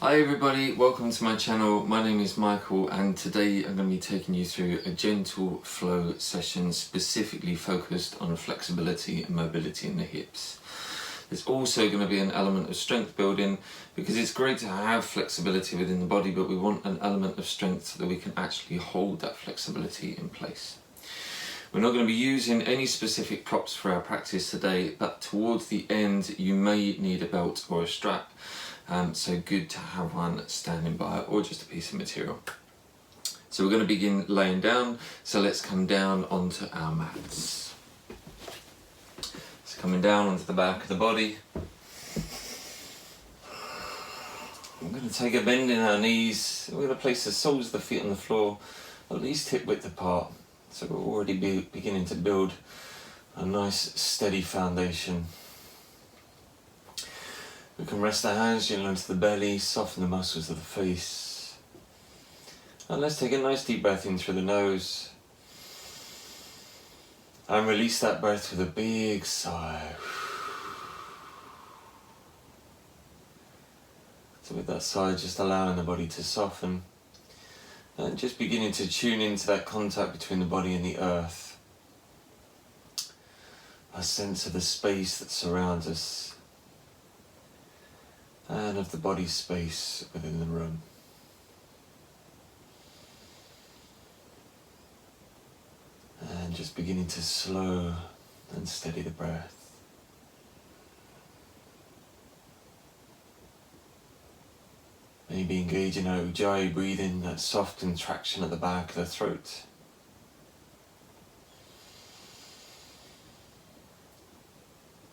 Hi everybody, welcome to my channel. My name is Michael and today I'm going to be taking you through a gentle flow session specifically focused on flexibility and mobility in the hips. There's also going to be an element of strength building because it's great to have flexibility within the body, but we want an element of strength so that we can actually hold that flexibility in place. We're not going to be using any specific props for our practice today, but towards the end you may need a belt or a strap. So good to have one standing by or just a piece of material. So we're going to begin laying down, so let's come down onto our mats. So coming down onto the back of the body. We're going to take a bend in our knees. We're going to place the soles of the feet on the floor, at least hip width apart. So we're already beginning to build a nice steady foundation. We can rest our hands gently onto the belly, soften the muscles of the face. And let's take a nice deep breath in through the nose. And release that breath with a big sigh. So with that sigh, just allowing the body to soften. And just beginning to tune into that contact between the body and the earth. A sense of the space that surrounds us. And of the body space within the room. And just beginning to slow and steady the breath. Maybe engaging our Ujjayi breathing, that soft contraction at the back of the throat.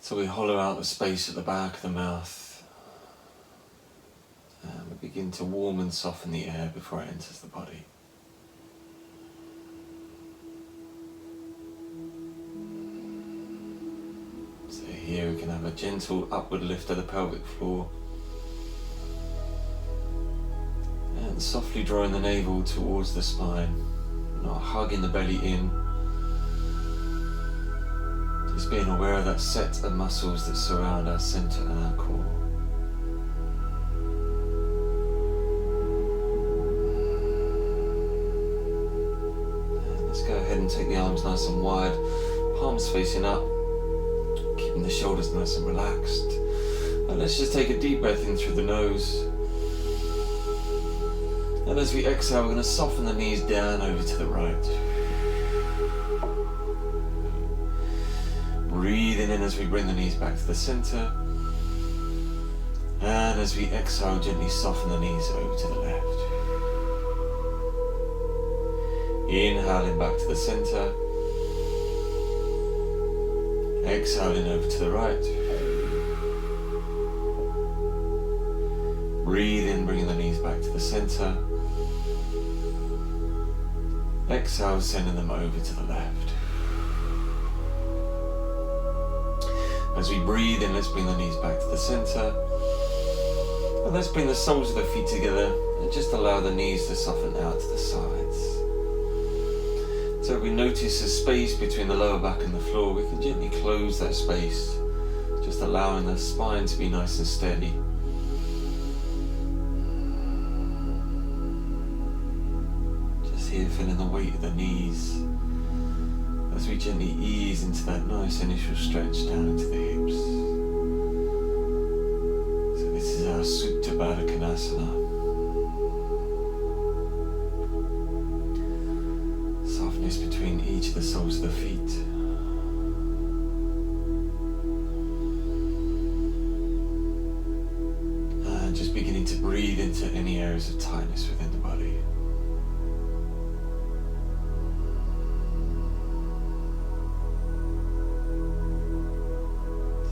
So we hollow out the space at the back of the mouth. And we begin to warm and soften the air before it enters the body. So here we can have a gentle upward lift of the pelvic floor. And softly drawing the navel towards the spine, not hugging the belly in. Just being aware of that set of muscles that surround our center and our core. Go ahead and take the arms nice and wide, palms facing up, keeping the shoulders nice and relaxed. And let's just take a deep breath in through the nose. And as we exhale, we're going to soften the knees down over to the right. Breathing in as we bring the knees back to the center. And as we exhale, gently soften the knees over to the left. Inhaling back to the center, exhaling over to the right. Breathe in, bringing the knees back to the center. Exhale, sending them over to the left. As we breathe in, let's bring the knees back to the center. And let's bring the soles of the feet together and just allow the knees to soften out to the sides. So if we notice a space between the lower back and the floor, we can gently close that space, just allowing the spine to be nice and steady. Just here feeling the weight of the knees as we gently ease into that nice initial stretch down into the hips. So this is our Supta Baddha Konasana. Between each of the soles of the feet. And just beginning to breathe into any areas of tightness within the body.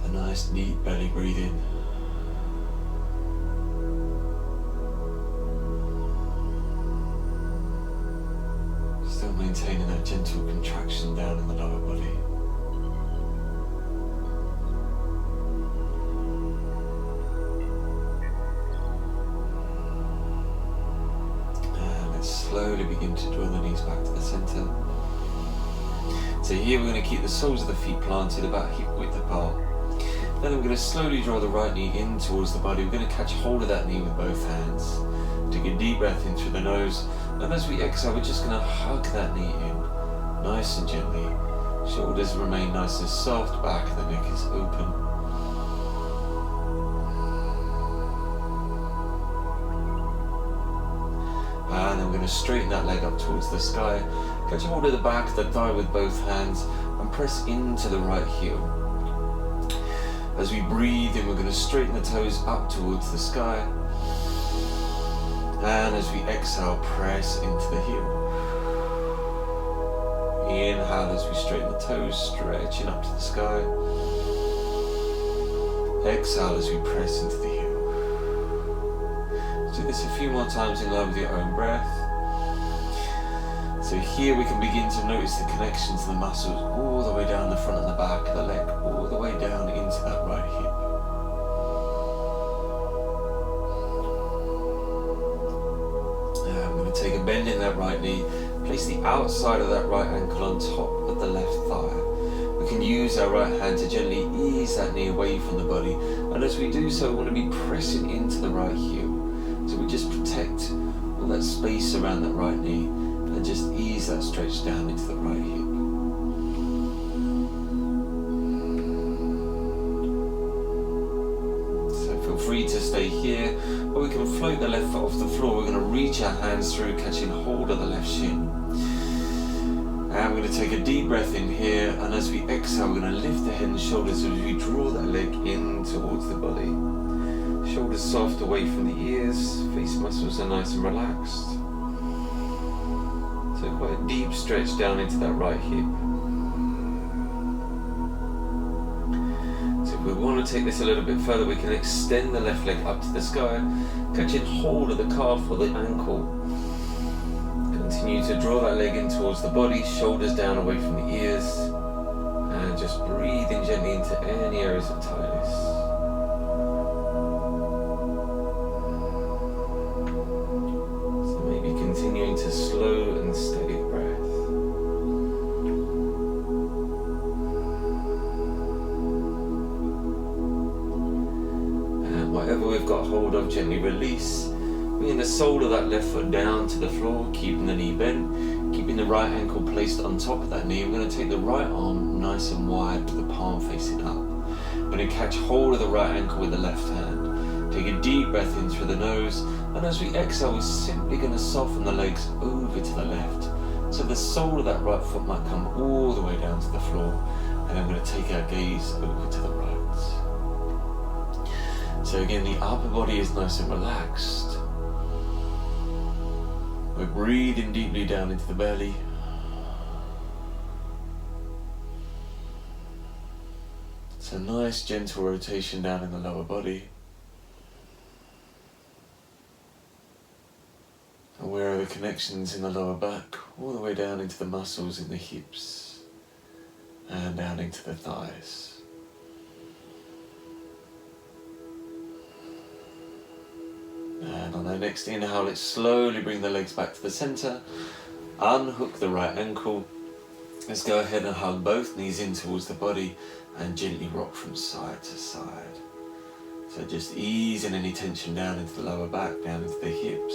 A nice deep belly breathing. Maintaining that gentle contraction down in the lower body. And let's slowly begin to draw the knees back to the center. So here we're going to keep the soles of the feet planted about hip width apart. Then I'm going to slowly draw the right knee in towards the body. We're going to catch hold of that knee with both hands. Take a deep breath in through the nose, and as we exhale, we're just going to hug that knee in, nice and gently. Shoulders remain nice and soft, back of the neck is open. And then we're going to straighten that leg up towards the sky. Catch hold of the back of the thigh with both hands and press into the right heel. As we breathe in, we're going to straighten the toes up towards the sky. And as we exhale, press into the heel. Inhale as we straighten the toes, stretching up to the sky. Exhale as we press into the heel. Do this a few more times in line with your own breath. So here we can begin to notice the connections of the muscles all the way down the front and the back of the leg, all the way down into that right hip. I'm going to take a bend in that right knee, place the outside of that right ankle on top of the left thigh. We can use our right hand to gently ease that knee away from the body, and as we do so, we want to be pressing into the right heel. So we just protect all that space around that right knee and just ease that stretch down into the right hip. So feel free to stay here, or we can float the left foot off the floor. We're going to reach our hands through, catching hold of the left shin. And we're going to take a deep breath in here, and as we exhale, we're going to lift the head and shoulders as we draw that leg in towards the body. Shoulders soft away from the ears, face muscles are nice and relaxed. So quite a deep stretch down into that right hip. So if we want to take this a little bit further, we can extend the left leg up to the sky, catching hold of the calf or the ankle. Continue to draw that leg in towards the body, shoulders down away from the ears, and just breathing gently into any areas of tightness. So maybe continuing to slow and steady breath. And whatever we've got hold of, gently release. Bringing the sole of that left foot down to the floor, keeping the knee bent, keeping the right ankle placed on top of that knee. We're going to take the right arm nice and wide with the palm facing up. We're going to catch hold of the right ankle with the left hand. Take a deep breath in through the nose, and as we exhale, we're simply going to soften the legs over to the left. So the sole of that right foot might come all the way down to the floor, and then we're going to take our gaze over to the right. So again, the upper body is nice and relaxed. We're breathing deeply down into the belly. It's a nice gentle rotation down in the lower body. And where are the connections in the lower back, all the way down into the muscles in the hips and down into the thighs. And on our next inhale, let's slowly bring the legs back to the center. Unhook the right ankle. Let's go ahead and hug both knees in towards the body and gently rock from side to side. So just easing any tension down into the lower back, down into the hips.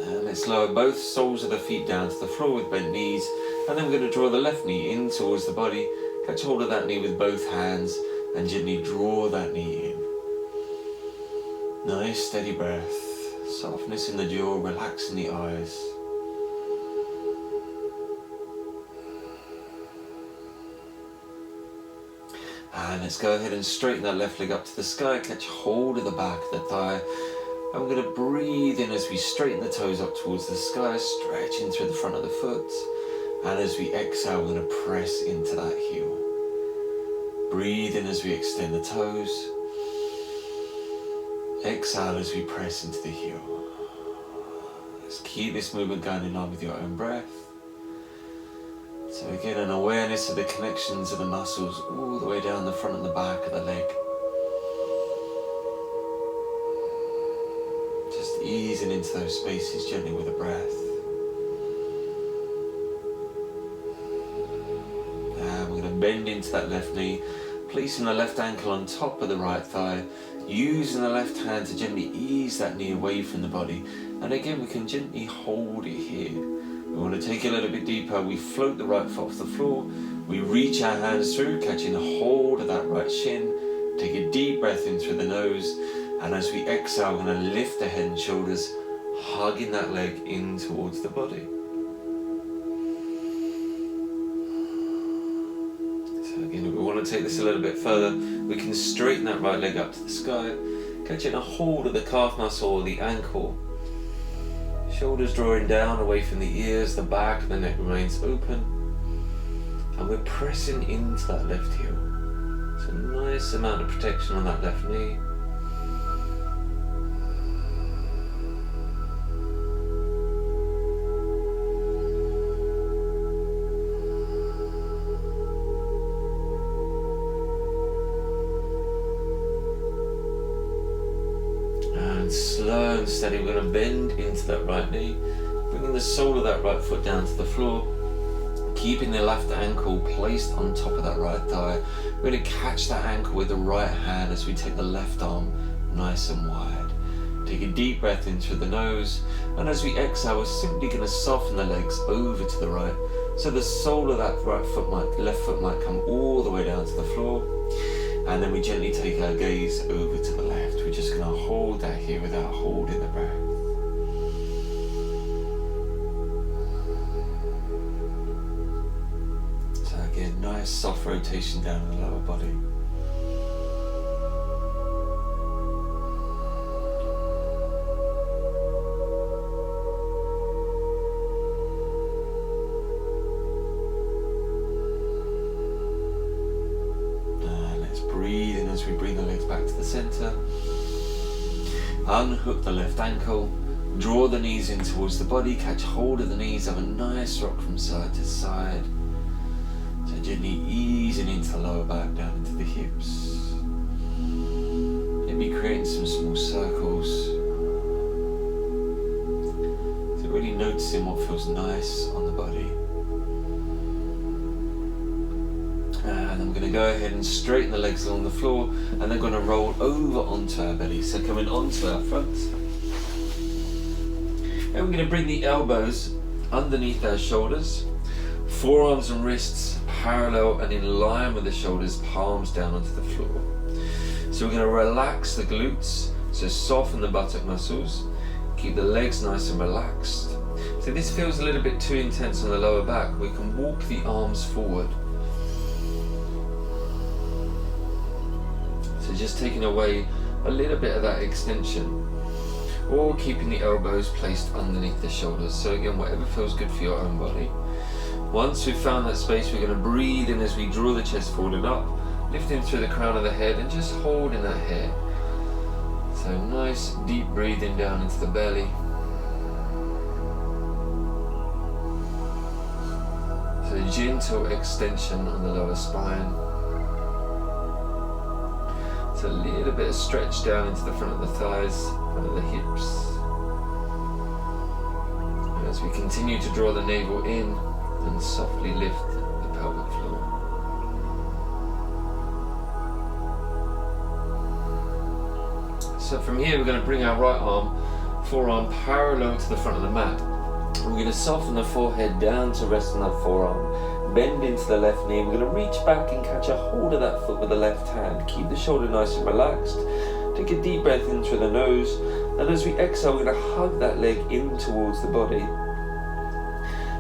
And let's lower both soles of the feet down to the floor with bent knees. And then we're going to draw the left knee in towards the body. Catch hold of that knee with both hands and gently draw that knee in. Nice steady breath, softness in the jaw, relaxing the eyes. And let's go ahead and straighten that left leg up to the sky, catch hold of the back of the thigh. And we're going to breathe in as we straighten the toes up towards the sky, stretching through the front of the foot. And as we exhale, we're going to press into that heel. Breathe in as we extend the toes. Exhale as we press into the heel. Let's keep this movement going in line with your own breath. So again, an awareness of the connections of the muscles all the way down the front and the back of the leg. Just easing into those spaces gently with a breath. And we're going to bend into that left knee, placing the left ankle on top of the right thigh, using the left hand to gently ease that knee away from the body. And again, we can gently hold it here. We want to take it a little bit deeper. We float the right foot off the floor. We reach our hands through, catching a hold of that right shin. Take a deep breath in through the nose. And as we exhale, we're going to lift the head and shoulders, hugging that leg in towards the body. So again, if we want to take this a little bit further, we can straighten that right leg up to the sky, catching a hold of the calf muscle or the ankle. Shoulders drawing down away from the ears, the back of the neck remains open. And we're pressing into that left heel. So a nice amount of protection on that left knee. Slow and steady, we're going to bend into that right knee, bringing the sole of that right foot down to the floor, keeping the left ankle placed on top of that right thigh. We're going to catch that ankle with the right hand as we take the left arm nice and wide. Take a deep breath in through the nose, and as we exhale, we're simply going to soften the legs over to the right, so the sole of that left foot might come all the way down to the floor. And then we gently take our gaze over to the left. We're just going to hold that here without holding the breath. So again, nice soft rotation down in the lower body. Breathe in as we bring the legs back to the center. Unhook the left ankle, draw the knees in towards the body, catch hold of the knees, have a nice rock from side to side. So gently easing into the lower back, down into the hips. Maybe creating some small circles. So really noticing what feels nice on the body. And I'm going to go ahead and straighten the legs along the floor, and then going to roll over onto our belly. So coming onto our front. And we're going to bring the elbows underneath our shoulders, forearms and wrists parallel and in line with the shoulders, palms down onto the floor. So we're going to relax the glutes, so soften the buttock muscles, keep the legs nice and relaxed. So this feels a little bit too intense on the lower back. We can walk the arms forward. So just taking away a little bit of that extension, or keeping the elbows placed underneath the shoulders. So again, whatever feels good for your own body. Once we've found that space, we're going to breathe in as we draw the chest forward and up, lifting through the crown of the head and just holding that here. So nice deep breathing down into the belly. So gentle extension on the lower spine. So a little bit of stretch down into the front of the thighs, front of the hips. And as we continue to draw the navel in and softly lift the pelvic floor. So from here we're going to bring our right arm, forearm parallel to the front of the mat. We're going to soften the forehead down to rest on that forearm. Bend into the left knee. We're going to reach back and catch a hold of that foot with the left hand. Keep the shoulder nice and relaxed. Take a deep breath in through the nose. And as we exhale, we're going to hug that leg in towards the body.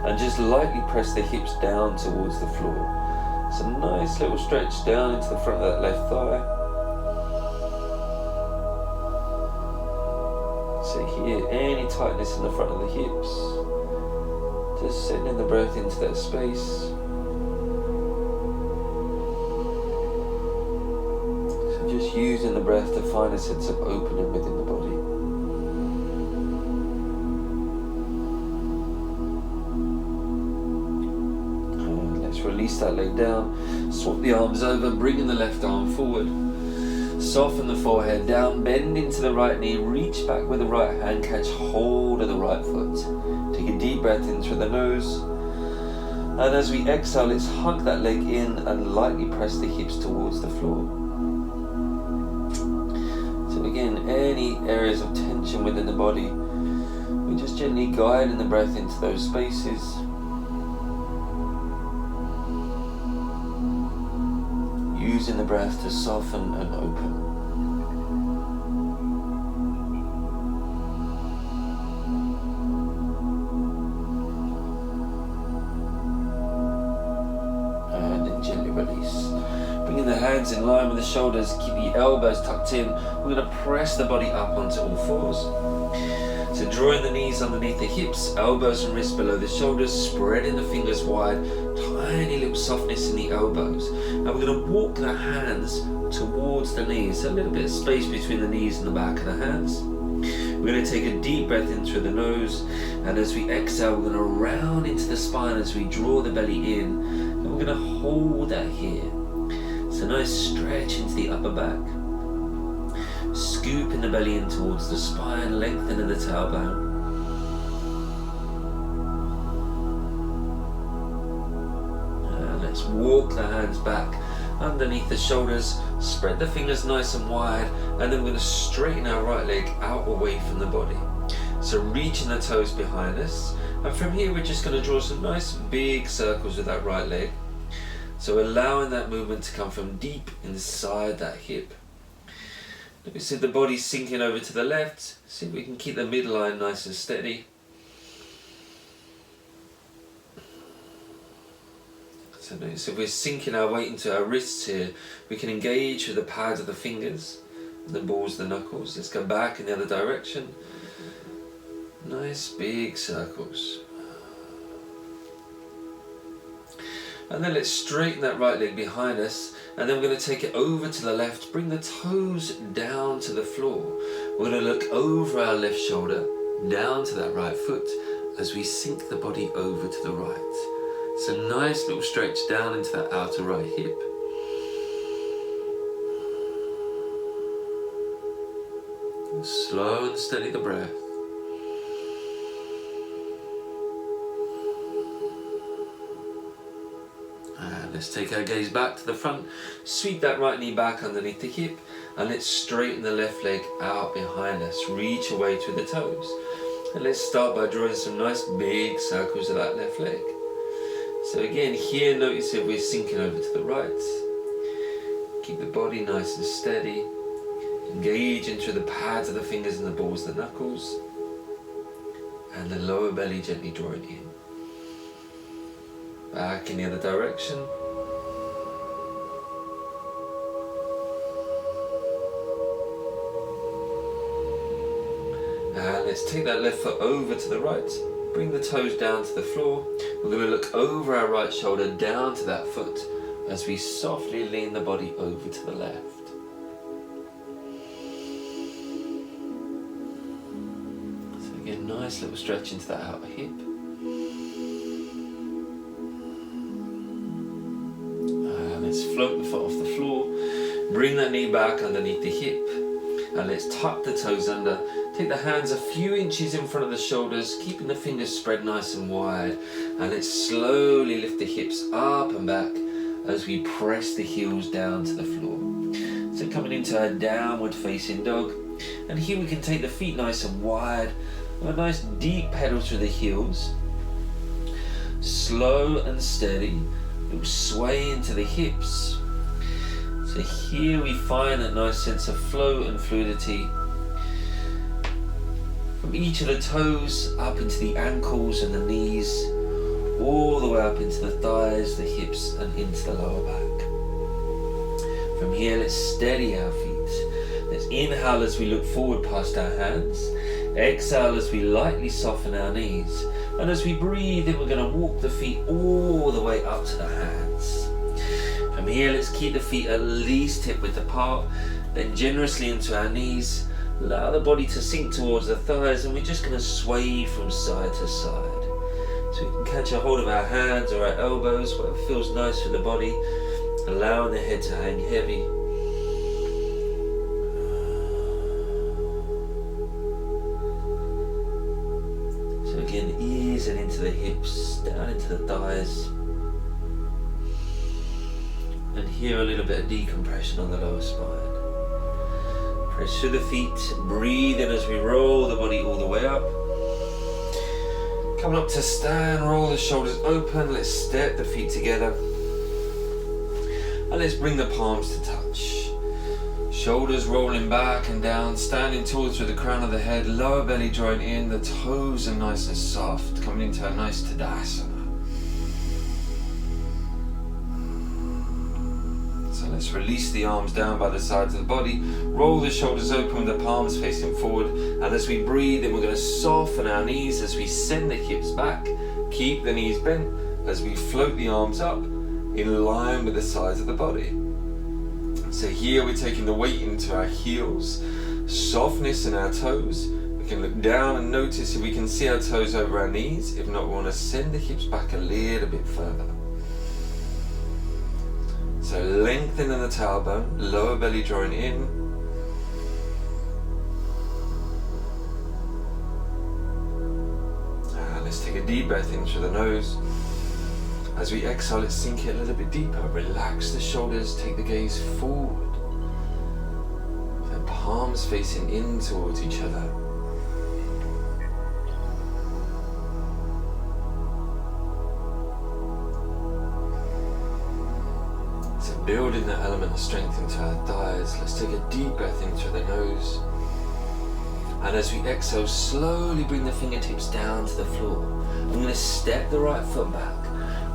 And just lightly press the hips down towards the floor. So nice little stretch down into the front of that left thigh. So here, any tightness in the front of the hips. Just sending the breath into that space. So just using the breath to find a sense of opening within the body. And let's release that leg down. Swap the arms over, bringing the left arm forward. Soften the forehead down, bend into the right knee, reach back with the right hand, catch hold of the right foot. Take a deep breath in through the nose. And as we exhale, let's hug that leg in and lightly press the hips towards the floor. So again, any areas of tension within the body, we're just gently guiding the breath into those spaces. Using the breath to soften and open. The hands in line with the shoulders, keep the elbows tucked in. We're going to press the body up onto all fours. So drawing the knees underneath the hips, elbows and wrists below the shoulders, spreading the fingers wide, tiny little softness in the elbows. And we're going to walk the hands towards the knees, a little bit of space between the knees and the back of the hands. We're going to take a deep breath in through the nose, and as we exhale, we're going to round into the spine as we draw the belly in, and we're going to hold that here. So nice stretch into the upper back. Scooping the belly in towards the spine, lengthening the tailbone. And let's walk the hands back underneath the shoulders. Spread the fingers nice and wide, and then we're going to straighten our right leg out away from the body. So reaching the toes behind us. And from here we're just going to draw some nice big circles with that right leg. So allowing that movement to come from deep inside that hip. Like said, the body's sinking over to the left. See if we can keep the midline nice and steady. So notice if we're sinking our weight into our wrists here, we can engage with the pads of the fingers and the balls of the knuckles. Let's go back in the other direction. Nice big circles. And then let's straighten that right leg behind us, and then we're going to take it over to the left, bring the toes down to the floor. We're going to look over our left shoulder, down to that right foot, as we sink the body over to the right. So nice little stretch down into that outer right hip. And slow and steady the breath. Let's take our gaze back to the front, sweep that right knee back underneath the hip, and let's straighten the left leg out behind us, reach away to the toes. And let's start by drawing some nice big circles of that left leg. So again, here notice if we're sinking over to the right. Keep the body nice and steady, engage into the pads of the fingers and the balls of the knuckles, and the lower belly gently drawing in. Back in the other direction. And let's take that left foot over to the right. Bring the toes down to the floor. We're going to look over our right shoulder down to that foot as we softly lean the body over to the left. So again, nice little stretch into that outer hip. Let's float the foot off the floor, bring that knee back underneath the hip, and let's tuck the toes under. Take the hands a few inches in front of the shoulders, keeping the fingers spread nice and wide, and let's slowly lift the hips up and back as we press the heels down to the floor. So coming into our downward facing dog, and here we can take the feet nice and wide, a nice deep pedal through the heels, slow and steady. Little sway into the hips. So here we find that nice sense of flow and fluidity from each of the toes up into the ankles and the knees, all the way up into the thighs, the hips, and into the lower back. From here, let's steady our feet. Let's inhale as we look forward past our hands. Exhale as we lightly soften our knees. And as we breathe in, we're going to walk the feet all the way up to the hands. From here, let's keep the feet at least hip width apart, then generously into our knees. Allow the body to sink towards the thighs, and we're just going to sway from side to side. So we can catch a hold of our hands or our elbows, whatever feels nice for the body, allowing the head to hang heavy. Again, easing into the hips, down into the thighs. And here a little bit of decompression on the lower spine. Press through the feet, breathe in as we roll the body all the way up. Coming up to stand, roll the shoulders open, let's step the feet together. And let's bring the palms to touch. Shoulders rolling back and down, standing tall through the crown of the head, lower belly drawing in, the toes are nice and soft, coming into a nice Tadasana. So let's release the arms down by the sides of the body, roll the shoulders open with the palms facing forward, and as we breathe in, we're going to soften our knees as we send the hips back, keep the knees bent as we float the arms up in line with the sides of the body. So here we're taking the weight into our heels, softness in our toes. We can look down and notice if we can see our toes over our knees. If not, we want to send the hips back a little bit further. So lengthening the tailbone, lower belly drawing in. And let's take a deep breath in through the nose. As we exhale, let's sink it a little bit deeper. Relax the shoulders, take the gaze forward. The palms facing in towards each other. So building that element of strength into our thighs, let's take a deep breath in through the nose. And as we exhale, slowly bring the fingertips down to the floor. I'm going to step the right foot back.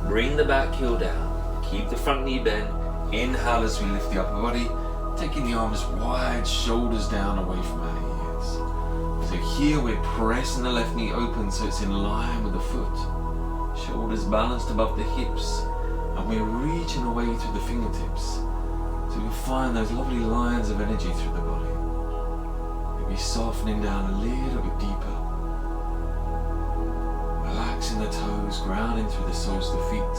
Bring the back heel down, keep the front knee bent, inhale as we lift the upper body, taking the arms wide, shoulders down away from our ears. So here we're pressing the left knee open so it's in line with the foot. Shoulders balanced above the hips, and we're reaching away through the fingertips. So we find those lovely lines of energy through the body. Maybe softening down a little bit deeper. Relaxing the toes, grounding through the soles of the feet.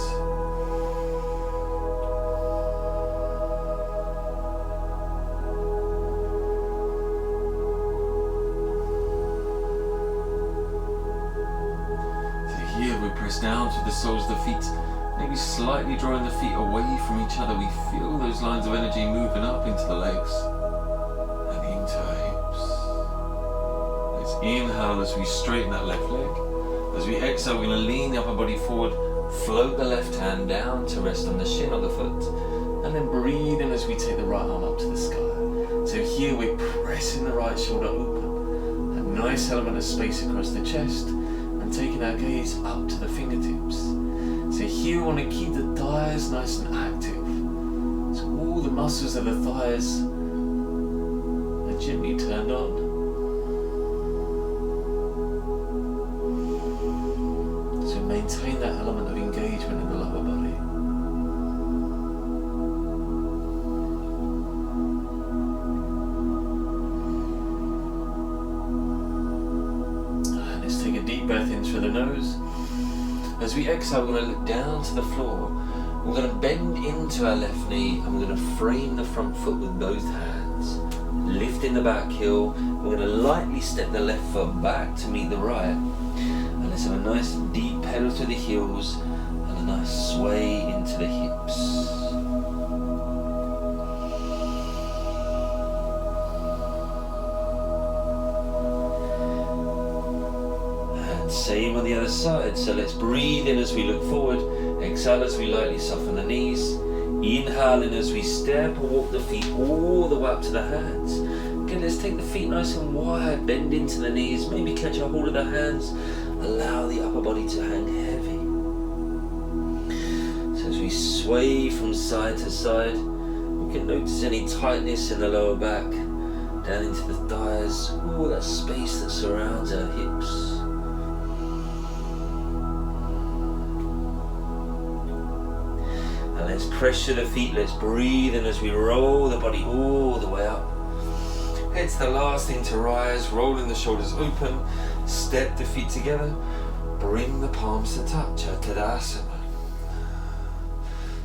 So here we press down through the soles of the feet, maybe slightly drawing the feet away from each other. We feel those lines of energy moving up into the legs and into our hips. Let's inhale as we straighten that left leg. As we exhale, we're going to lean the upper body forward, float the left hand down to rest on the shin of the foot, and then breathe in as we take the right arm up to the sky. So here we're pressing the right shoulder open, a nice element of space across the chest, and taking our gaze up to the fingertips. So here we want to keep the thighs nice and active. So all the muscles of the thighs are gently turned on. Maintain that element of engagement in the lower body. And let's take a deep breath in through the nose. As we exhale, we're going to look down to the floor. We're going to bend into our left knee and we're going to frame the front foot with both hands. Lifting the back heel, we're going to lightly step the left foot back to meet the right. Let's have a nice deep pedal to the heels and a nice sway into the hips. And same on the other side. So let's breathe in as we look forward. Exhale as we lightly soften the knees. Inhale in as we step or walk the feet all the way up to the hands. Okay, let's take the feet nice and wide, bend into the knees, maybe catch a hold of the hands. Allow the upper body to hang heavy. So as we sway from side to side, we can notice any tightness in the lower back, down into the thighs, all that space that surrounds our hips. And let's press through the feet, let's breathe in as we roll the body all the way up. It's the last thing to rise, rolling the shoulders open, step the feet together, bring the palms to touch, our Tadasana.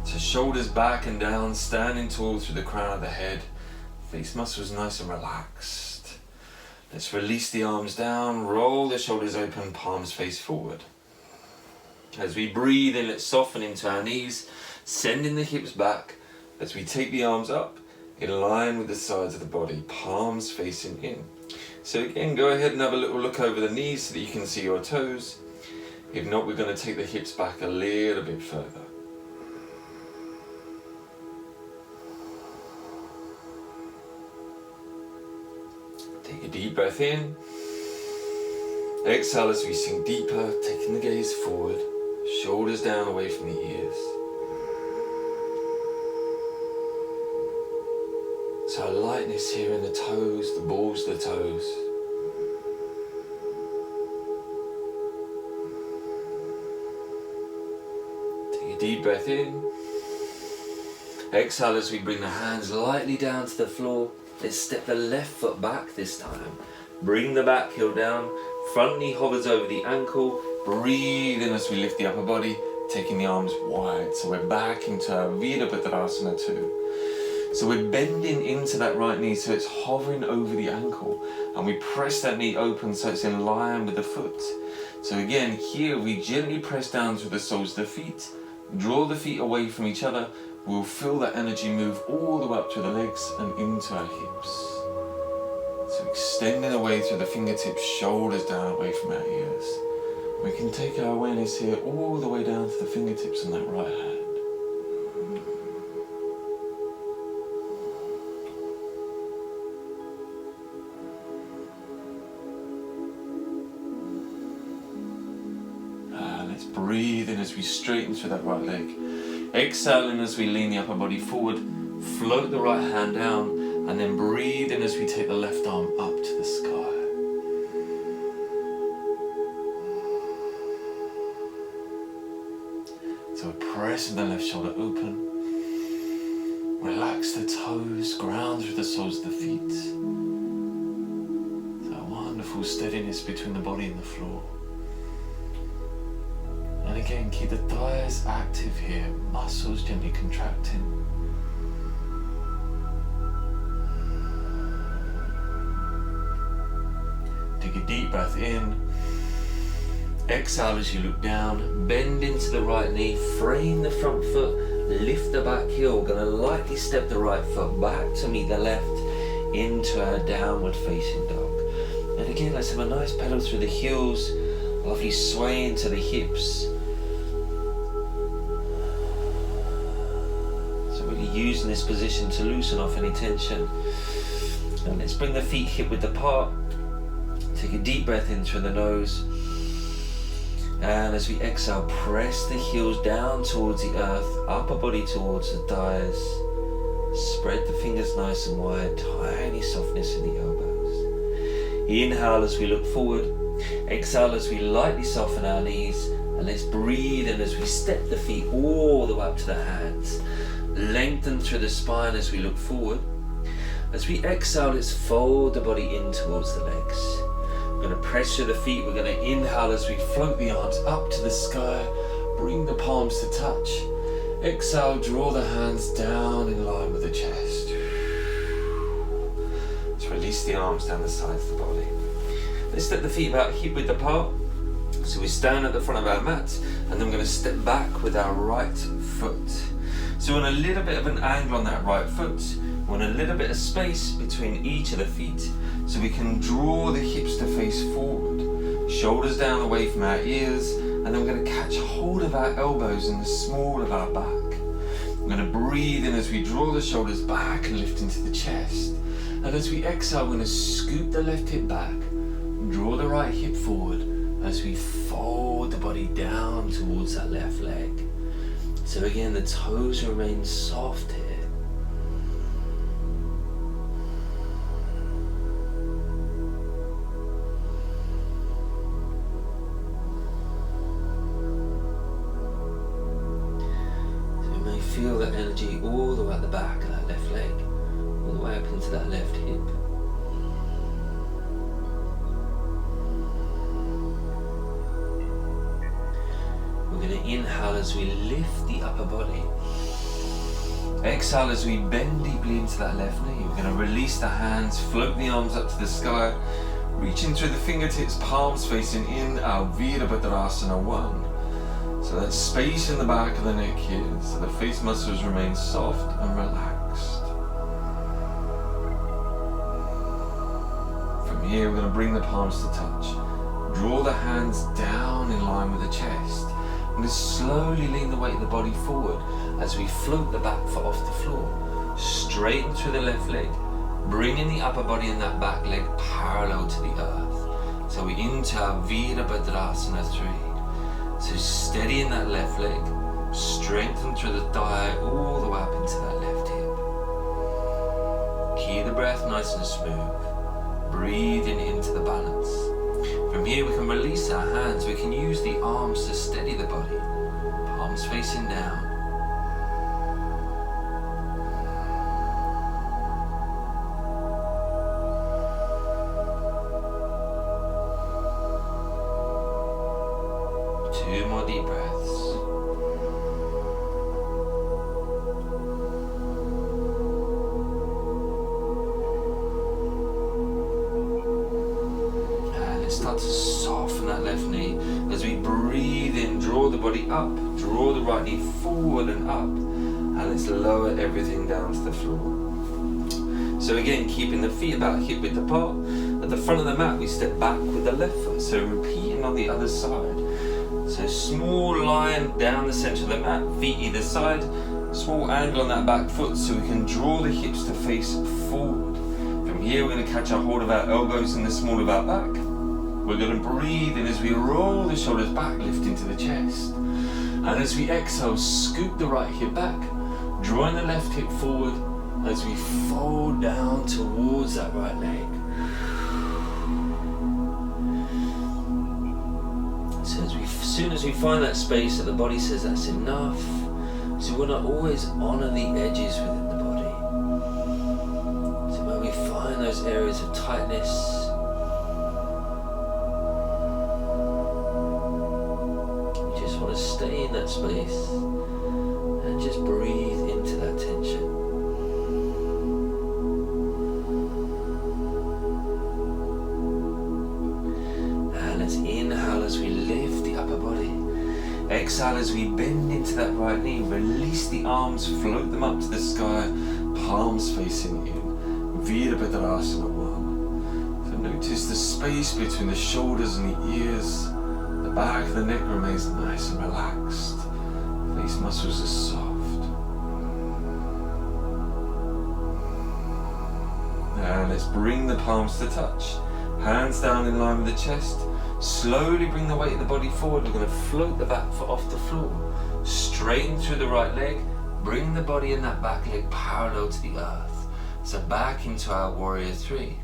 So shoulders back and down, standing tall through the crown of the head, face muscles nice and relaxed. Let's release the arms down, roll the shoulders open, palms face forward. As we breathe in, let's soften into our knees, sending the hips back as we take the arms up in line with the sides of the body, palms facing in. So again, go ahead and have a little look over the knees so that you can see your toes. If not, we're going to take the hips back a little bit further. Take a deep breath in. Exhale as we sink deeper, taking the gaze forward, shoulders down away from the ears. So a lightness here in the toes, the balls of the toes. Take a deep breath in. Exhale as we bring the hands lightly down to the floor. Let's step the left foot back this time. Bring the back heel down. Front knee hovers over the ankle. Breathe in as we lift the upper body, taking the arms wide. So we're back into our Virabhadrasana 2. So we're bending into that right knee so it's hovering over the ankle. And we press that knee open so it's in line with the foot. So again, here we gently press down through the soles of the feet. Draw the feet away from each other. We'll feel that energy move all the way up through the legs and into our hips. So extending away through the fingertips, shoulders down away from our ears. We can take our awareness here all the way down to the fingertips on that right hand. Let's breathe in as we straighten through that right leg. Exhaling as we lean the upper body forward, float the right hand down, and then breathe in as we take the left arm up to the sky. So we're pressing the left shoulder open. Relax the toes, ground through the soles of the feet. So a wonderful steadiness between the body and the floor. And again, keep the thighs active here, muscles gently contracting. Take a deep breath in. Exhale as you look down, bend into the right knee, frame the front foot, lift the back heel. We're going to lightly step the right foot back to meet the left into our downward facing dog. And again, let's have a nice pedal through the heels, lovely sway into the hips. Using this position to loosen off any tension. And let's bring the feet hip width apart. Take a deep breath in through the nose. And as we exhale, press the heels down towards the earth, upper body towards the thighs. Spread the fingers nice and wide, tiny softness in the elbows. Inhale as we look forward. Exhale as we lightly soften our knees. And let's breathe in as we step the feet all the way up to the hands. Lengthen through the spine as we look forward. As we exhale, let's fold the body in towards the legs. We're going to press through the feet. We're going to inhale as we float the arms up to the sky. Bring the palms to touch. Exhale, draw the hands down in line with the chest. Let's release the arms down the sides of the body. Let's step the feet about hip width apart. So we stand at the front of our mat, and then we're going to step back with our right foot. So we're on a little bit of an angle on that right foot. We're on a little bit of space between each of the feet, so we can draw the hips to face forward, shoulders down away from our ears, and then we're going to catch hold of our elbows in the small of our back. We're going to breathe in as we draw the shoulders back and lift into the chest. And as we exhale, we're going to scoop the left hip back, draw the right hip forward as we fold the body down towards that left leg. So again, the toes remain soft here. So you may feel that energy all the way at the back of that left leg, all the way up into that left hip. We're going to inhale as we lift the upper body. Exhale as we bend deeply into that left knee. We're going to release the hands, float the arms up to the sky, reaching through the fingertips, palms facing in, our Virabhadrasana 1. So that space in the back of the neck here, so the face muscles remain soft and relaxed. From here we're going to bring the palms to touch. Draw the hands down in line with the chest. And just slowly lean the weight of the body forward as we float the back foot off the floor. Straighten through the left leg, bringing the upper body and that back leg parallel to the earth. So we into our Virabhadrasana 3. So steady in that left leg, strengthen through the thigh all the way up into that left hip. Keep the breath nice and smooth, breathing into the balance. From here we can release our hands, we can use the arms to steady the body, palms facing down. Two more deep breaths. And let's start to soften that left knee as we breathe in, draw the body up, draw the right knee forward and up, and let's lower everything down to the floor. So again, keeping the feet about hip width apart. At the front of the mat we step back with the left foot, so repeating on the other side. So small line down the center of the mat, feet either side, small angle on that back foot so we can draw the hips to face forward. From here we're going to catch a hold of our elbows in the small of our back. We're going to breathe in as we roll the shoulders back, lift into the chest. And as we exhale, scoop the right hip back, drawing the left hip forward as we fold down towards that right leg. As soon as we find that space that the body says that's enough, so we want to always honor the edges within the body. So when we find those areas of tightness, we just want to stay in that space and just breathe into that tension. And let's inhale as we lift the upper body. Exhale as we bend into that right knee, release the arms, float them up to the sky, palms facing in, Virabhadrasana 1. So notice the space between the shoulders and the ears, the back of the neck remains nice and relaxed, face muscles are soft. And let's bring the palms to touch, hands down in line with the chest. Slowly bring the weight of the body forward. We're going to float the back foot off the floor. Straighten through the right leg. Bring the body and that back leg parallel to the earth. So back into our warrior 3.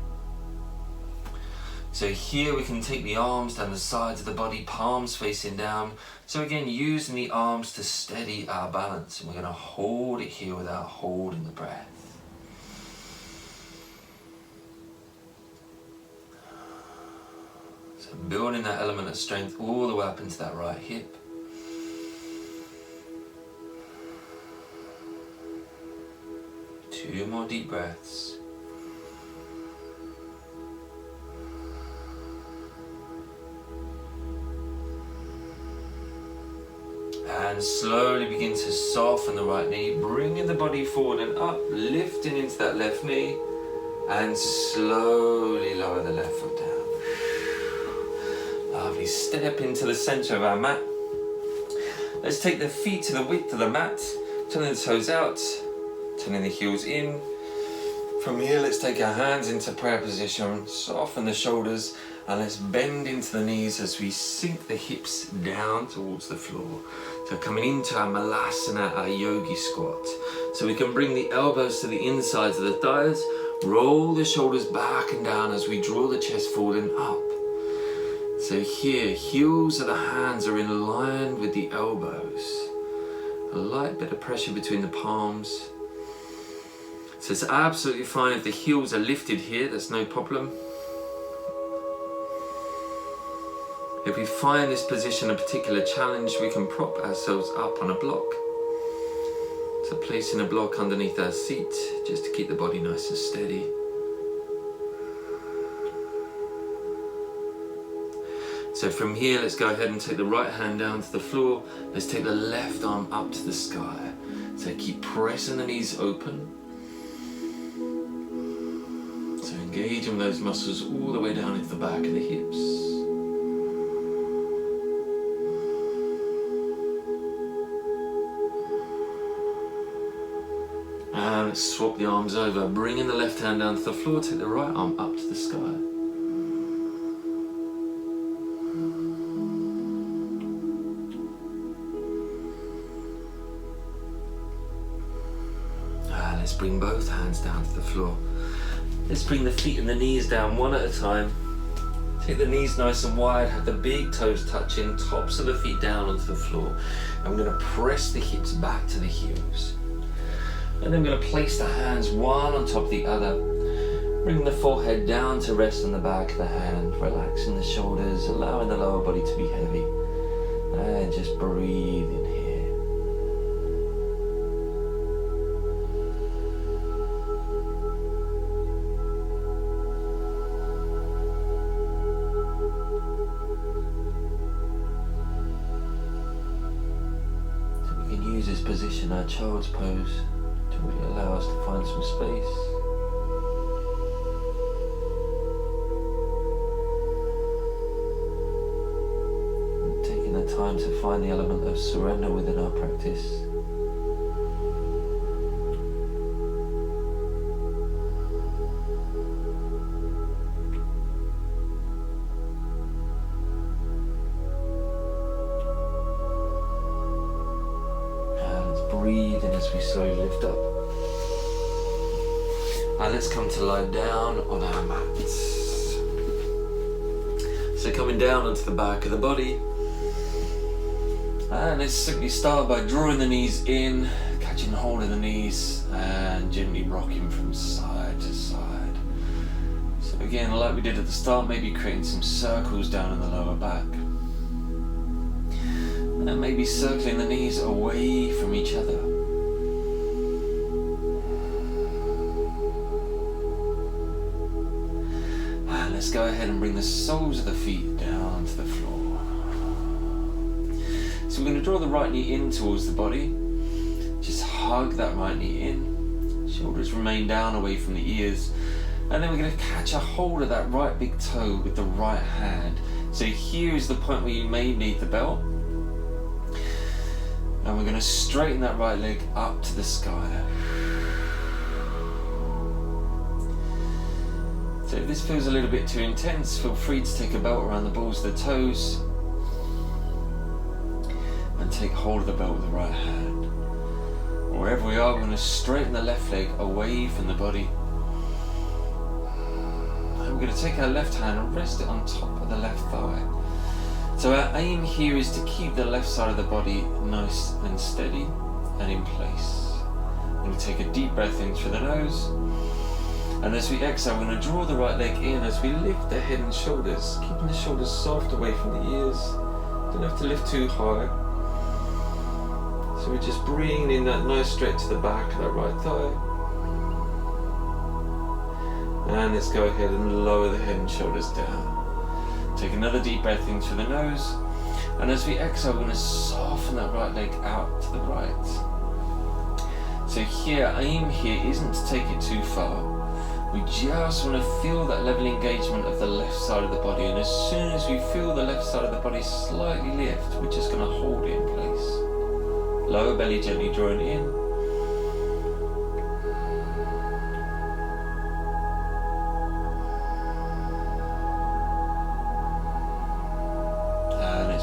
So here we can take the arms down the sides of the body, palms facing down. So again, using the arms to steady our balance. And we're going to hold it here without holding the breath. Building that element of strength all the way up into that right hip. Two more deep breaths. And slowly begin to soften the right knee, bringing the body forward and up, lifting into that left knee, and slowly lower the left foot down. Lovely. Step into the center of our mat. Let's take the feet to the width of the mat, turning the toes out, turning the heels in. From here, let's take our hands into prayer position, soften the shoulders, and let's bend into the knees as we sink the hips down towards the floor. So coming into our malasana, our yogi squat. So we can bring the elbows to the insides of the thighs, roll the shoulders back and down as we draw the chest forward and up. So here, heels of the hands are in line with the elbows. A light bit of pressure between the palms. So it's absolutely fine if the heels are lifted here, that's no problem. If we find this position a particular challenge, we can prop ourselves up on a block. So placing a block underneath our seat, just to keep the body nice and steady. So from here, let's go ahead and take the right hand down to the floor. Let's take the left arm up to the sky. So keep pressing the knees open. So engaging those muscles all the way down into the back of the hips. And let's swap the arms over. Bringing the left hand down to the floor, take the right arm up to the sky. Let's bring both hands down to the floor. Let's bring the feet and the knees down one at a time. Take the knees nice and wide, have the big toes touching, tops of the feet down onto the floor. I'm going to press the hips back to the heels. And then I'm going to place the hands one on top of the other. Bring the forehead down to rest on the back of the hand, relaxing the shoulders, allowing the lower body to be heavy. And just breathe in here. Use this position, our child's pose, to really allow us to find some space. And taking the time to find the element of surrender within our practice. Breathe in as we slowly lift up. And let's come to lie down on our mats. So coming down onto the back of the body. And let's simply start by drawing the knees in, catching hold of the knees, and gently rocking from side to side. So again, like we did at the start, maybe creating some circles down in the lower back. And maybe circling the knees away from each other. And let's go ahead and bring the soles of the feet down to the floor. So we're going to draw the right knee in towards the body. Just hug that right knee in. Shoulders remain down away from the ears. And then we're going to catch a hold of that right big toe with the right hand. So here is the point where you may need the belt. And we're going to straighten that right leg up to the sky. So if this feels a little bit too intense, feel free to take a belt around the balls of the toes and take hold of the belt with the right hand. Wherever we are, we're going to straighten the left leg away from the body. And we're going to take our left hand and rest it on top of the left thigh. So our aim here is to keep the left side of the body nice and steady and in place. We're going to take a deep breath in through the nose. And as we exhale, we're going to draw the right leg in as we lift the head and shoulders, keeping the shoulders soft away from the ears. Don't have to lift too high. So we're just bringing in that nice stretch to the back of that right thigh. And let's go ahead and lower the head and shoulders down. Take another deep breath in through the nose. And as we exhale, we're going to soften that right leg out to the right. So here, aim here isn't to take it too far. We just want to feel that level engagement of the left side of the body. And as soon as we feel the left side of the body slightly lift, we're just going to hold it in place. Lower belly gently drawing in.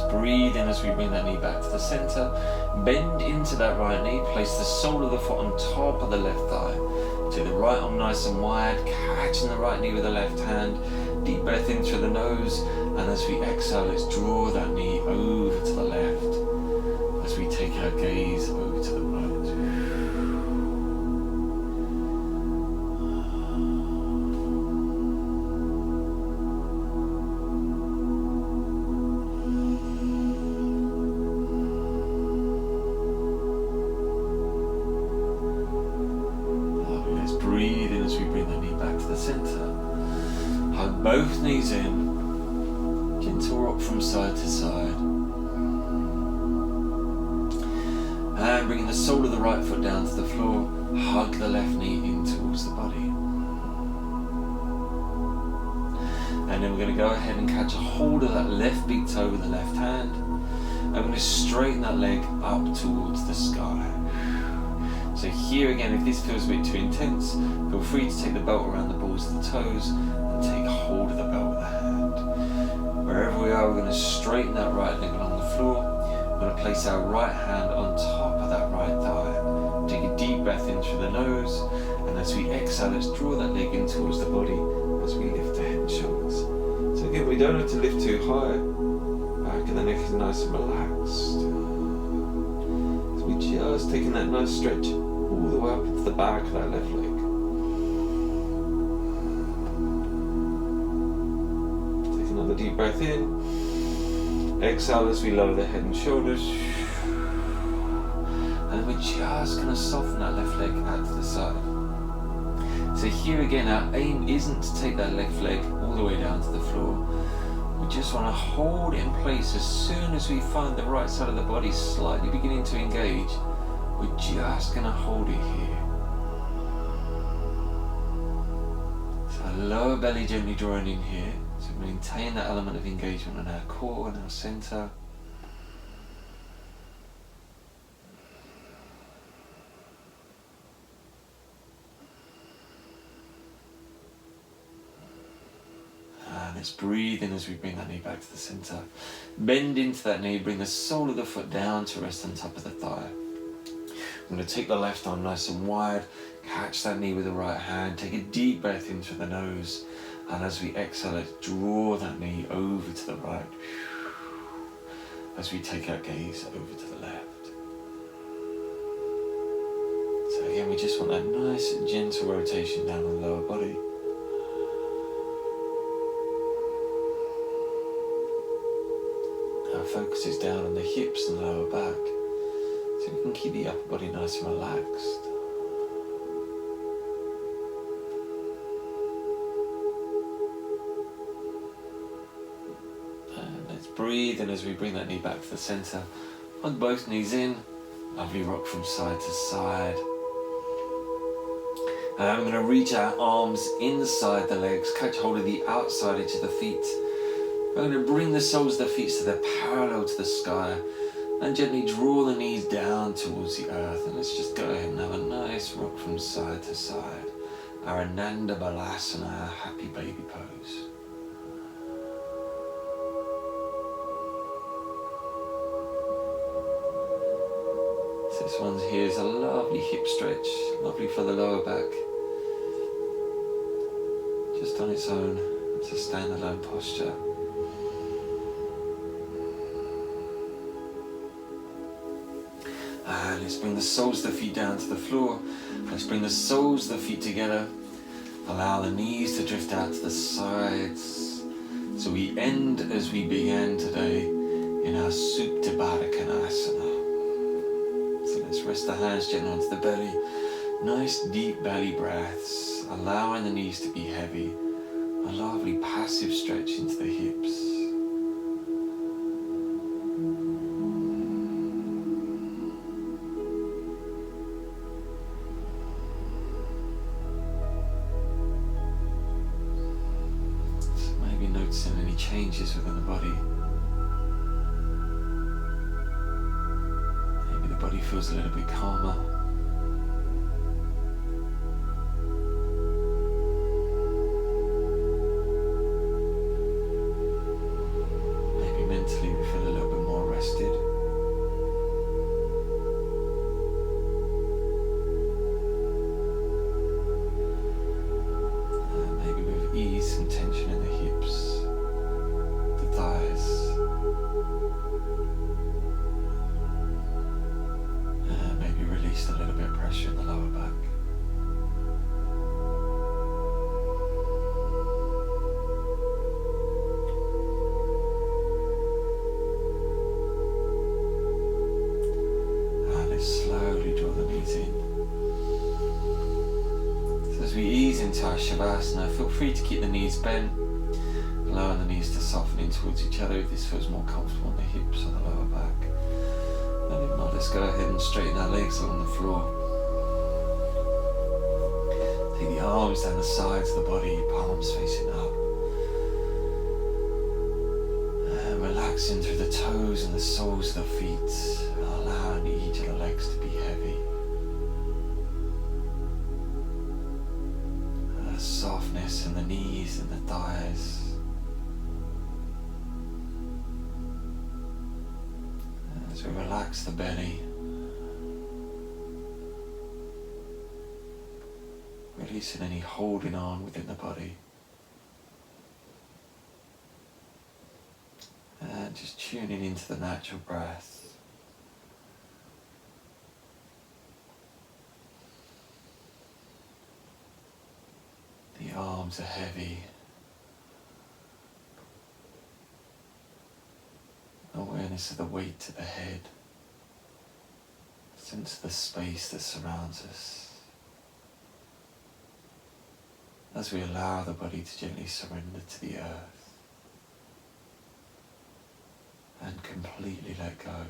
Breathe in as we bring that knee back to the center. Bend into that right knee. Place the sole of the foot on top of the left thigh. Take the right arm nice and wide, catching the right knee with the left hand. Deep breath in through the nose. And as we exhale, let's draw that knee over to the left. As we take our gaze over to the right. Breathe in as we bring the knee back to the center. Hug both knees in. gentle rock from side to side. And bringing the sole of the right foot down to the floor, hug the left knee in towards the body. And then we're going to go ahead and catch a hold of that left big toe with the left hand. I'm going to straighten that leg up towards the sky. So here again, if this feels a bit too intense, feel free to take the belt around the balls of the toes and take hold of the belt with the hand. Wherever we are, we're going to straighten that right leg along the floor. We're going to place our right hand on top of that right thigh. Take a deep breath in through the nose, and as we exhale, let's draw that leg in towards the body as we lift the head and shoulders. So again, we don't have to lift too high. Back and the neck is nice and relaxed. So we're just taking that nice stretch all the way up into the back of that left leg. Take another deep breath in. Exhale as we lower the head and shoulders. And then we're just going to soften that left leg out to the side. So here again, our aim isn't to take that left leg all the way down to the floor. We just want to hold it in place. As soon as we find the right side of the body slightly beginning to engage, we're just going to hold it here. So lower belly gently drawing in here. So maintain that element of engagement in our core and our center. Let's breathe in as we bring that knee back to the center. Bend into that knee, bring the sole of the foot down to rest on top of the thigh. I'm going to take the left arm nice and wide, catch that knee with the right hand, take a deep breath in through the nose, and as we exhale, let's draw that knee over to the right, as we take our gaze over to the left. So again, we just want that nice gentle rotation down the lower body. Our focus is down on the hips and lower back, so we can keep the upper body nice and relaxed. And let's breathe in as we bring that knee back to the center. Hug both knees in, lovely rock from side to side. And I'm going to reach our arms inside the legs, catch hold of the outside edge of the feet. I'm going to bring the soles of the feet so they're parallel to the sky and gently draw the knees down towards the earth. And let's just go ahead and have a nice rock from side to side. Our Ananda Balasana, our happy baby pose. So this one here is a lovely hip stretch, lovely for the lower back. Just on its own, it's a standalone posture. And let's bring the soles of the feet down to the floor. Let's bring the soles of the feet together. Allow the knees to drift out to the sides. So we end as we began today in our Supta Baddha Konasana. So let's rest the hands gently onto the belly. Nice deep belly breaths, allowing the knees to be heavy. A lovely passive stretch into the hips. Noticing any changes within the body. Maybe the body feels a little bit calmer. Maybe mentally we feel a little bit more rested. Maybe with ease and tension in the hips. Thighs. Maybe released a little bit of pressure in the lower back. And let's slowly draw the knees in. So as we ease into our Shavasana, feel free to keep the knees bent. allowing the knees to soften in towards each other if this feels more comfortable on the hips or the lower back. And if not, let's go ahead and straighten our legs along the floor. Take the arms down the sides of the body, palms facing up. And relaxing through the toes and the soles of the feet, allowing each of the legs to be heavy. Softness in the knees and the thighs. As we relax the belly, releasing any holding on within the body. And just tuning into the natural breath. The arms are heavy. Awareness of the weight of the head. Sense the space that surrounds us. As we allow the body to gently surrender to the earth and completely let go.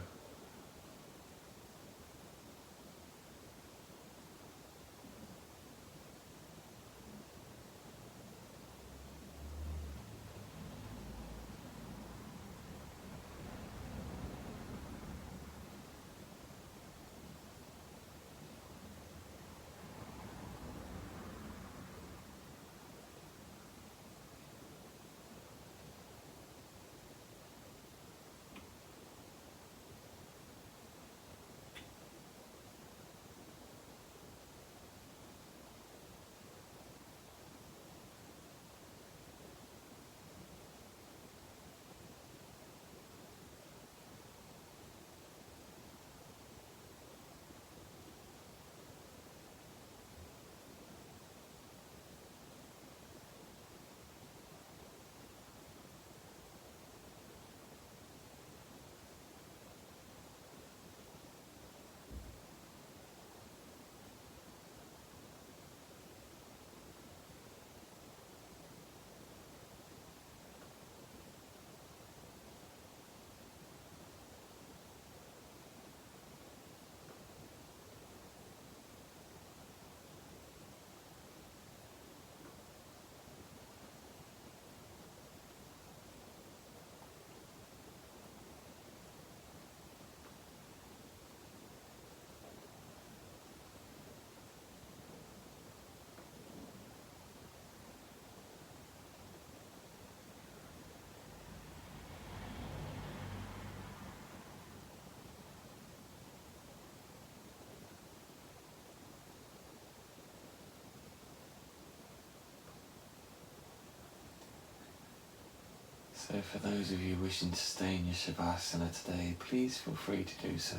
So for those of you wishing to stay in your Shavasana today, please feel free to do so.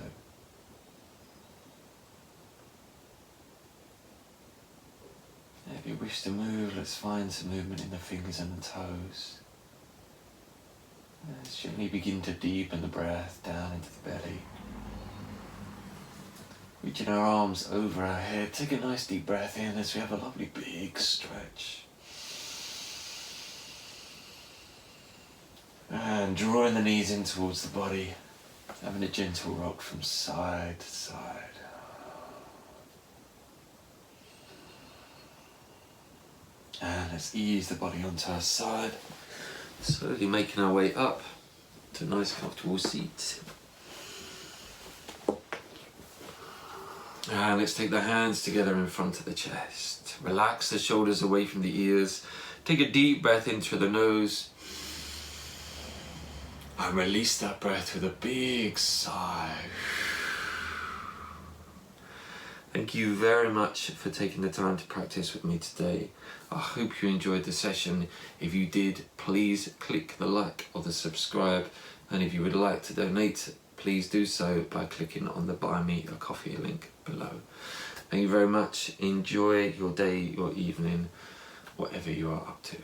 If you wish to move, let's find some movement in the fingers and the toes. Let's gently begin to deepen the breath down into the belly. Reaching our arms over our head, take a nice deep breath in as we have a lovely big stretch. And drawing the knees in towards the body, having a gentle rock from side to side. And let's ease the body onto our side, slowly making our way up to a nice comfortable seat. And let's take the hands together in front of the chest. Relax the shoulders away from the ears. Take a deep breath in through the nose. And release that breath with a big sigh. Thank you very much for taking the time to practice with me today. I hope you enjoyed the session. If you did, please click the like or the subscribe. And if you would like to donate, please do so by clicking on the Buy Me a Coffee link below. Thank you very much. Enjoy your day, your evening, whatever you are up to.